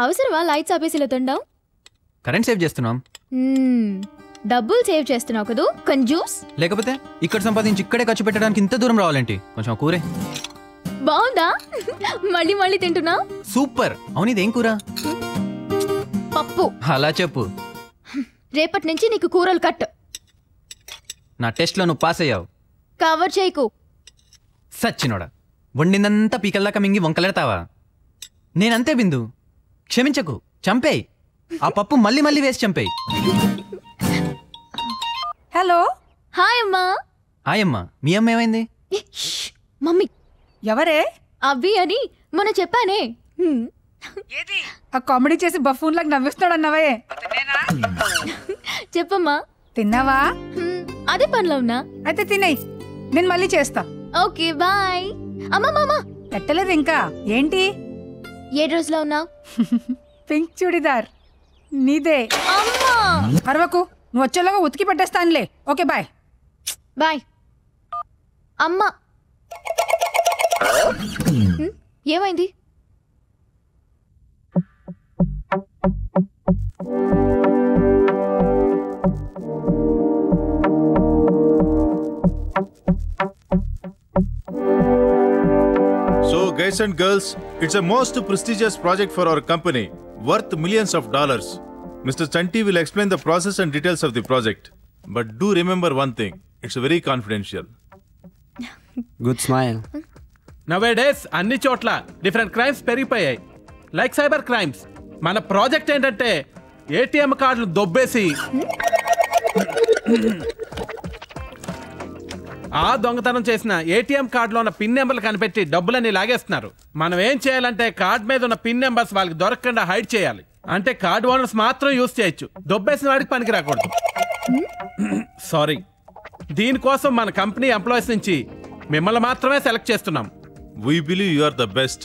అవసరమా lights ఆపేసిలో తండాం? Current save చేస్తున్నాం. డబ్బులు సేవ్ చేస్తున్నావు కదూ కంజూస్. లేకపోతే ఇక్కడ సంపాదించి ఇక్కడే ఖర్చు పెట్టడానికి ఇంత దూరం రావాలంటే కొంచెం కూరే బాగుందా? మళ్ళీ మళ్ళీ తింటున్నా. సూపర్. అవును ఇదేం కూర? పప్పు. అలా చెప్పు. రేపటి నుంచి నీకు కూరలు కట్. నా టెస్ట్ లో నువ్వు పాస్ అయ్యావు. కవర్ చేయకు. సచ్చినోడా, వండిందంతా పీకల్దాకా మింగి వంకలెడతావా? నేనంతే బిందు, క్షమించకు. చంపేయి. ఆ పప్పు మళ్ళీ మళ్ళీ వేసి చంపేయి. హలో. హాయ్ అమ్మా. హాయ్ అమ్మా. మీ అమ్మ ఏమైంది? మమ్మీ. ఎవరే? అవి అని మొన్న చెప్పానే. ఆ కామెడీ చేసి బఫూన్ లాగా నవ్విస్తున్నాడు అన్నవే. చెప్పమ్మా. తిన్నావా? అదే పనిలో ఉన్నా. అయితే తినేయి, నేను మళ్ళీ చేస్తా. Okay bye. అమ్మా మామా పెట్టలేదు ఇంకా. ఏంటి? ఏ డ్రెస్లో ఉన్నావు? పింక్ చూడిదార్. నీదే. అరవకు, నువ్వు వచ్చేలాగా ఉతికి పెట్టేస్తానులే. Okay bye. బాయ్. అమ్మా ఏమైంది? So guys and girls, it's a most prestigious project for our company, worth millions of dollars. Mr. Chanti will explain the process and details of the project. But do remember one thing, it's very confidential. Good smile. Nowadays, అన్ని చోట్ల different crimes పెరిగిపోయాయి. Like cyber crimes. మన project ఏంటంటే ATM కార్డులు దొబ్బేసి ఆ దొంగతనం చేసిన ATM కార్డులో ఉన్న పిన్ నెంబర్లు కనిపెట్టి డబ్బులన్నీ లాగేస్తున్నారు. మనం ఏం చేయాలంటే కార్డు మీద ఉన్న పిన్ నెంబర్స్ వాళ్ళకి దొరకకుండా హైడ్ చేయాలి. అంటే కార్డు ఓనర్స్ మాత్రం యూజ్ చేయొచ్చు, దొబ్బేసిన వాడికి పనికి రాకూడదు. సారీ. దీనికోసం మన కంపెనీ ఎంప్లాయీస్ నుంచి మిమ్మల్ని మాత్రమే సెలెక్ట్ చేస్తున్నాం. We believe you are the best.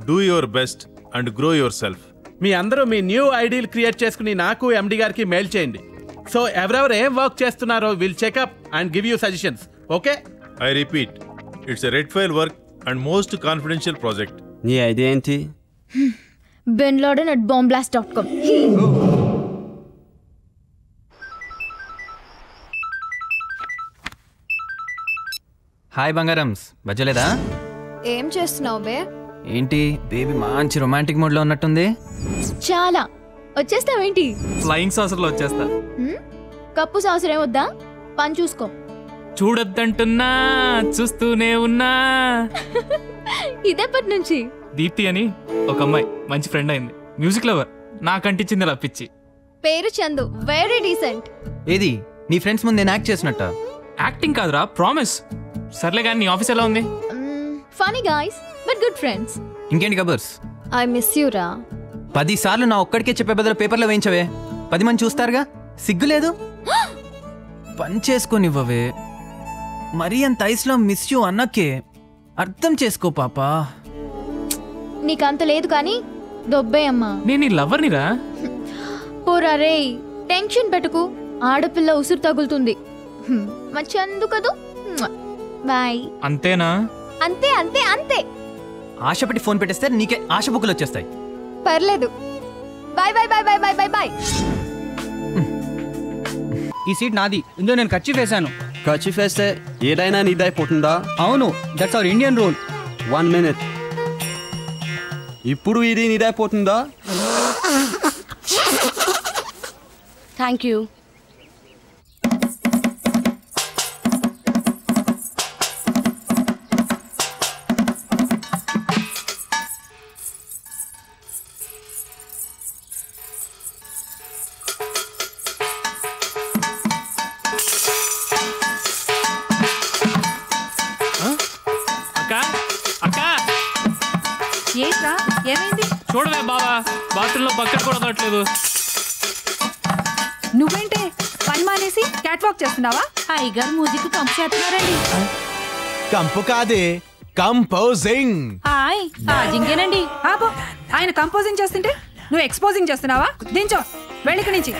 Do your best and grow yourself. మీ అందరూ మీ న్యూ ఐడీలు క్రియేట్ చేసుకుని నాకు ఎండి గారికి మెయిల్ చేయండి. సో ఎవరెవరు ఏం వర్క్ చేస్తున్నారో will checkup and give you suggestions. Okay? I repeat, it's a red file work and most confidential project. నీ idea ఏంటి? binladen@bombblast.com. హాయ్ బంగారమ్స్, బజ్జలేదా? ఏం చేస్తున్నావు బే? ఏంటి బేబీ మంచి రొమాంటిక్ మూడ్ లో ఉన్నట్టుంది. చాలా. వచ్చేస్తావేంటి? ఫ్లయింగ్ సాసర్లో వచ్చేస్తా. కప్పు సాసరే వద్దా? పని చూసుకో. చూడొద్దంటున్నా, చూస్తూనే ఉన్నా. ఇదేపటి నుంచి? దీప్తి అని ఒక అమ్మాయి మంచి ఫ్రెండ్ అయింది. Music lover. నాకంటించింది ఇలా పిచ్చి. పేరు చందు. Very decent. ఏది నీ ఫ్రెండ్స్ ముందు నేను యాక్ట్ చేసినట్ట? యాక్టింగ్ కాదురా, ప్రామిస్. సర్లే కానీ నీ ఆఫీస్ ఎలా ఉంది? Funny guys but good friends. ఇంకేంటి కబర్స్? ఐ మిస్ యూ రా. 10 సార్లు నా ఒక్కడికే చెప్పే బదులు పేపర్లో వేయించవే. 10 మంది చూస్తారుగా. సిగ్గులేదు? పని చేసుకొనివ్వవే. మరీ అంత ఐస్లో మిస్ యూ అన్నకే అర్థం చేసుకో పాపా. నీకంత లేదు కానీ దొబ్బే అమ్మా. నేను నీ లవర్నిరా. పోరా రే, టెన్షన్ పెట్టుకు. ఆడపిల్ల ఉసురు తగులుతుంది. మంచి అందు కదూ. బాయ్. అంతేనా? అంతే అంతే అంతే. ఆశపడి ఫోన్ పెట్టేస్తే నీకే ఆశ బుక్కులు వచ్చేస్తాయి. పర్లేదు. Bye bye bye bye bye bye bye. ఈ సీట్ నాది. ఇందులో నేను కర్చీఫ్ వేసాను. కర్చీఫ్ వేస్తే ఏదైనా నీదైపోతుందా? అవును, that's our Indian rule. 1 minute. ఇప్పుడు ఇది నీదైపోతుందా? Thank you. ఏంట్రా, ఏమైంది? చూడవే బాబా, బాత్రూంలో బకెట్ కూడా దొరకలేదు. నువ్వేంటే పని మానేసి క్యాట్ వాక్ చేస్తున్నావా? హాయిగారు మ్యూజిక్ కంపు చేస్తున్నారండి. కంపు కాదే, కంపోజింగ్. హాయ్ హాజింగేనండి. ఆపో, ఆయన కంపోజింగ్ చేస్తుంటే నువ్వు ఎక్స్పోజింగ్ చేస్తున్నావా? దించో, వెళ్ళిక నుంచి.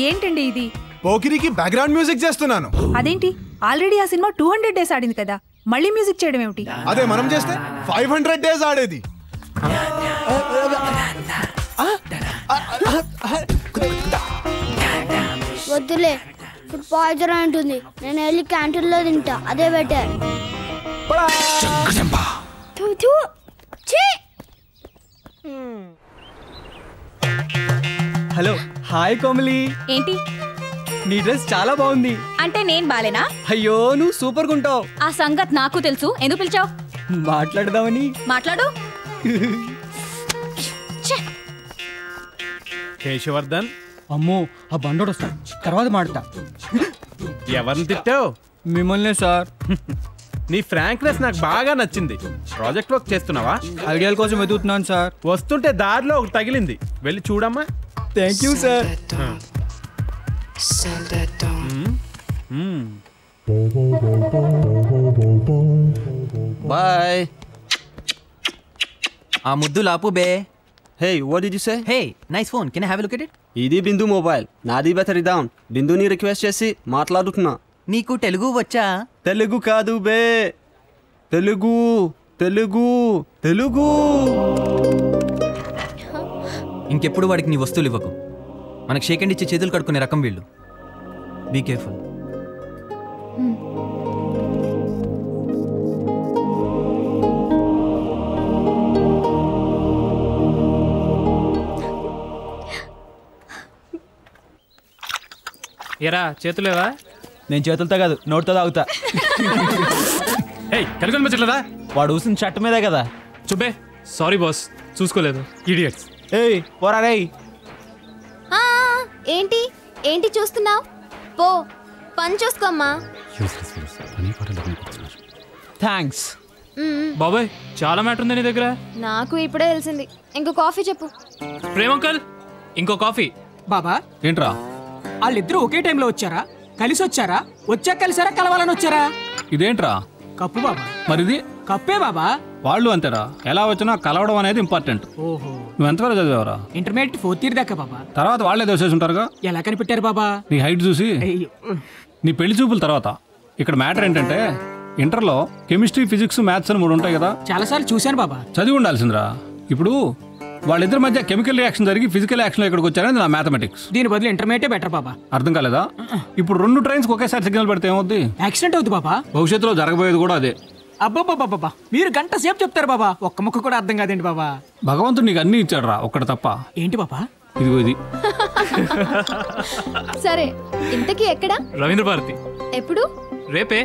ఏంటండి ఇది? పోకిరికి బ్యాక్గ్రౌండ్ మ్యూజిక్ చేస్తున్నాను. అదేంటి, ఆల్రెడీ ఆ సినిమా 200 days ఆడింది కదా. మళ్ళీ మ్యూజిక్ చేయడం ఏమిటి? అదే మనం చేస్తే 500 days ఆడేది. వద్దులే, ఫుడ్ పాయిజన్ అంటుంది. నేను వెళ్ళి క్యాంటీన్లో తింటా, అదే బెటర్. Hello, hi Komali. ఏంటి? నీ డ్రెస్ చాలా బాగుంది. అంటే నేను బాలేనా? అయ్యో, నువ్వు సూపర్ గా ఉంటావు. ఆ సంగతి నాకు తెలుసు. ఎందుకు పిలిచావు? మాట్లాడదామని. మాట్లాడు. కేశవర్ధన్, అమ్మో, ఆ బండోడు వస్తాడు, తర్వాత మాడతా. ఎవరిని తిట్టావు? మిమ్మల్నే సార్. నీ ఫ్రాంక్నెస్ నాకు బాగా నచ్చింది. ప్రాజెక్ట్ వర్క్ చేస్తున్నావా? ఐడియాల కోసం వెతుకుతున్నాను సార్. వస్తుంటే దారిలో ఒకటి తగిలింది, వెళ్ళి చూడమ్మా. Thank you sir. బాయ్. ఆ ముద్దు లాపు బే. Hey, what did you say? Hey, nice phone, can I have a look at it? ఇది బిందు మొబైల్, నాది బెటర్ ఇద్దాం. బిందుని రిక్వెస్ట్ చేసి మాట్లాడుతున్నా. నీకు తెలుగు వచ్చా? తెలుగు కాదు బే, తెలుగు తెలుగు తెలుగు. ఇంకెప్పుడు వాడికి నీ వస్తువులు ఇవ్వకు. మనకు షేక్ హ్యాండ్ ఇచ్చి చేతులు కడుక్కునే రకం వీళ్ళు. Be careful. ఎరా చేతులేవా? నేను చేతులతో కాదు, నోటితో తాగుతా. తెలుగు అనిపించట్లేదా? వాడు ఊసిన షర్ట్ మీదే కదా. చుబ్బే, సారీ బాస్, చూసుకోలేదు. ఇడియట్స్. ఏయ్ పోరా రేయ్. ఏంటి ఏంటి చూస్తున్నావు? పో పని చూసుకోమ్మా. థ్యాంక్స్. బాబాయ్, చాలా మ్యాటర్ ఉంది నీ దగ్గర. నాకు ఇప్పుడే తెలిసింది. ఇంకో కాఫీ చెప్పు. ప్రేమ్ అంకల్, ఇంకో కాఫీ. బాబా ఏంట్రా? వాళ్ళిద్దరూ ఒకే టైంలో వచ్చారా? కలిసి వచ్చారా? వచ్చాక కలిసారా? కలవాలని వచ్చారా? ఇదేంట్రా? కప్పు బాబా. మరిది కప్పే బాబా. వాళ్ళు అంతేరా, ఎలా వచ్చినా కలవడం అనేది ఇంపార్టెంట్. ఓహో, నువ్వు ఎంతవరకు చదివావరా? ఇంటర్మీడియట్ 4th year దాకా బాబా. తర్వాత వాళ్ళే దోసేసి ఉంటారుగా. ఎలా కనిపెట్టారు బాబా? నీ హైట్ చూసి. నీ పెళ్లి చూపుల తర్వాత. ఇక్కడ మ్యాటర్ ఏంటంటే, ఇంటర్లో కెమిస్ట్రీ, ఫిజిక్స్, మ్యాథ్స్ అని 3 ఉంటాయి కదా. చాలాసార్లు చూశాను బాబా. చదివి ఉండాల్సిందిరా. ఇప్పుడు వాళ్ళిద్దరి మధ్య కెమికల్ రియాక్షన్ జరిగి ఫిజికల్ యాక్షన్ ఇక్కడికి వచ్చారని నా మ్యాథమెటిక్స్. దీని బదులు ఇంటర్మీడియట్ బెటర్ బాబా. అర్థం కాలేదా? ఇప్పుడు 2 ట్రైన్స్ ఒకేసారి సిగ్నల్ పెడితే ఏమవుద్ది? యాక్సిడెంట్ అవుతుంది బాబా. భవిష్యత్తులో జరగబోయేది కూడా అదే. అబ్బాబాబాబా, మీరు గంట సేపు చెప్తారు బాబా, ఒక్క ముక్క కూడా అర్థం కాదేంటి బాబా? భగవంతుడు నీకు అన్ని ఇచ్చాడు రా, ఒక్కటి తప్ప. ఏంటి బాబా? ఇదిగో ఇది. సరే, ఇంతకీ ఎక్కడ? రవీంద్ర భారతి. ఎప్పుడు? రేపే.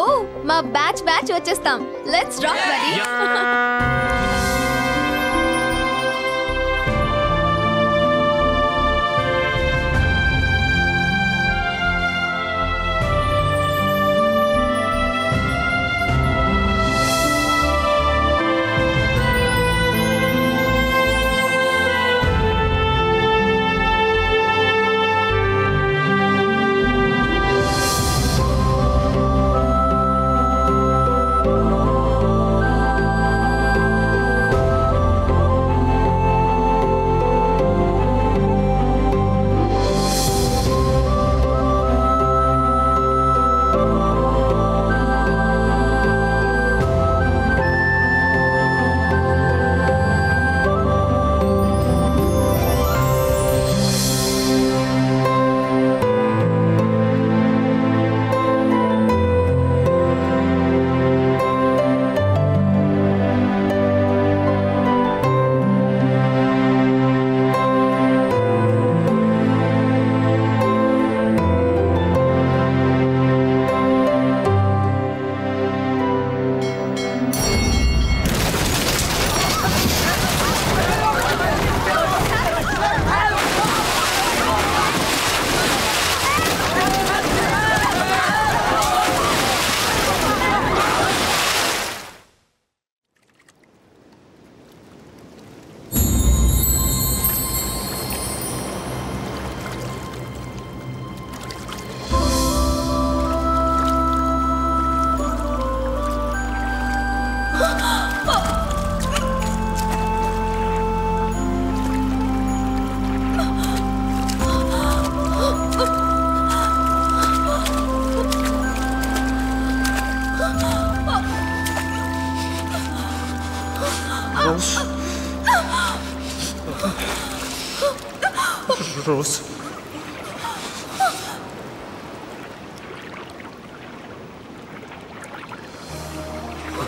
ఓ, మా బ్యాచ్ వచ్చేస్తాం. Let's rock buddy. Rose. Rose.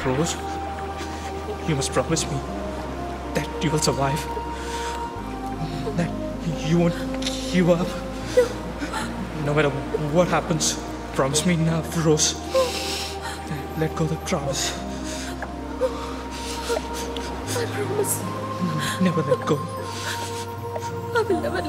Rose, you must promise me that you will survive. That you won't give up. No matter what happens, promise me now, Rose. Let go of the promise. I promise. Never let go. I will never